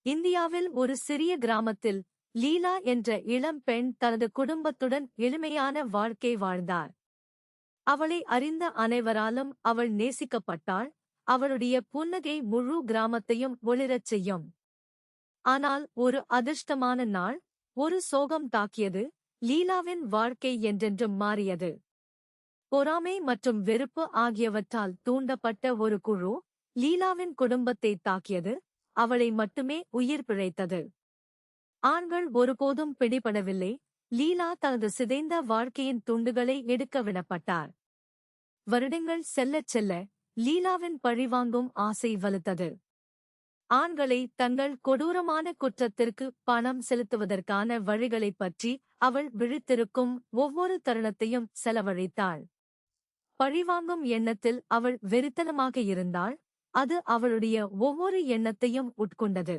இந்தியாவில் ஒரு சிறிய கிராமத்தில் லீலா என்ற இளம் பெண் தனது குடும்பத்துடன் எளிமையான வாழ்க்கை வாழ்ந்தார். அவளை அறிந்த அனைவராலும் அவள் நேசிக்கப்பட்டாள். அவளுடைய புன்னகை முழு கிராமத்தையும் ஒளிரச் செய்யும். ஆனால் ஒரு அதிர்ஷ்டமான நாள், ஒரு சோகம் தாக்கியது. லீலாவின் வாழ்க்கை என்றென்றும் மாறியது. பொறாமை மற்றும் வெறுப்பு ஆகியவற்றால் தூண்டப்பட்ட ஒரு குழு லீலாவின் குடும்பத்தை தாக்கியது. அவளை மட்டுமே உயிர் பிழைத்தது. ஆண்கள் ஒருபோதும் பிடிபடவில்லை. லீலா தனது சிதைந்த வாழ்க்கையின் துண்டுகளை எடுக்க விடப்பட்டார். வருடங்கள் செல்லச் செல்ல லீலாவின் பழிவாங்கும் ஆசை வலுத்தது. ஆண்களை தங்கள் கொடூரமான குற்றத்திற்கு பணம் செலுத்துவதற்கான வழிகளைப் பற்றி அவள் விழித்திருக்கும் ஒவ்வொரு தருணத்தையும் செலவழித்தாள். பழிவாங்கும் எண்ணத்தில் அவள் வெறித்தனமாக இருந்தாள். அது அவளுடைய ஒவ்வொரு எண்ணத்தையும் உட்கொண்டது.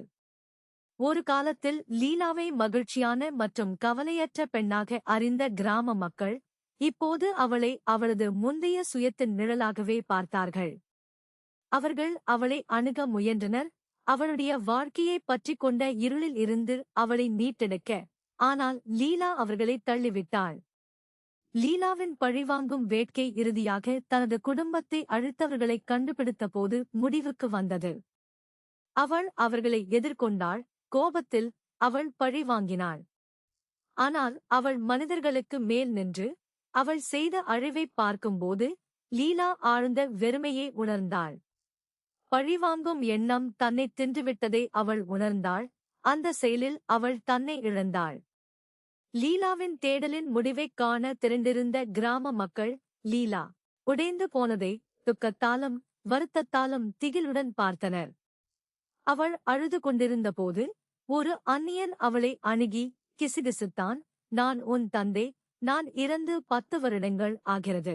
ஒரு காலத்தில் லீலாவை மகிழ்ச்சியான மற்றும் கவலையற்ற பெண்ணாக அறிந்த கிராம மக்கள் இப்போது அவளை அவளது முந்தைய சுயத்தின் நிழலாகவே பார்த்தார்கள். அவர்கள் அவளை அணுக முயன்றனர், அவளுடைய வாழ்க்கையைப் பற்றிக் கொண்ட இருளில் இருந்து அவளை மீட்டெடுக்க. ஆனால் லீலா அவர்களை தள்ளிவிட்டாள். லீலாவின் பழிவாங்கும் வேட்கை இறுதியாக தனது குடும்பத்தை அழித்தவர்களைக் கண்டுபிடித்தபோது முடிவுக்கு வந்தது. அவள் அவர்களை எதிர்கொண்டாள். கோபத்தில் அவள் பழிவாங்கினாள். ஆனால் அவள் மனிதர்களுக்கு மேல் நின்று அவள் செய்த அழிவைப் பார்க்கும்போது லீலா ஆழ்ந்த வெறுமையை உணர்ந்தாள். பழிவாங்கும் எண்ணம் தன்னை தின்றுவிட்டதை அவள் உணர்ந்தாள். அந்த செயலில் அவள் தன்னை இழந்தாள். லீலாவின் தேடலின் முடிவைக் காண திரண்டிருந்த கிராம மக்கள் லீலா உடைந்து போனதை துக்கத்தாலும் வருத்தத்தாலும் திகிலுடன் பார்த்தனர். அவள் அழுது கொண்டிருந்தபோது ஒரு அந்நியன் அவளை அணுகி கிசுகிசுத்தான். நான் உன் தந்தை. நான் இறந்து 10 வருடங்கள் ஆகிறது.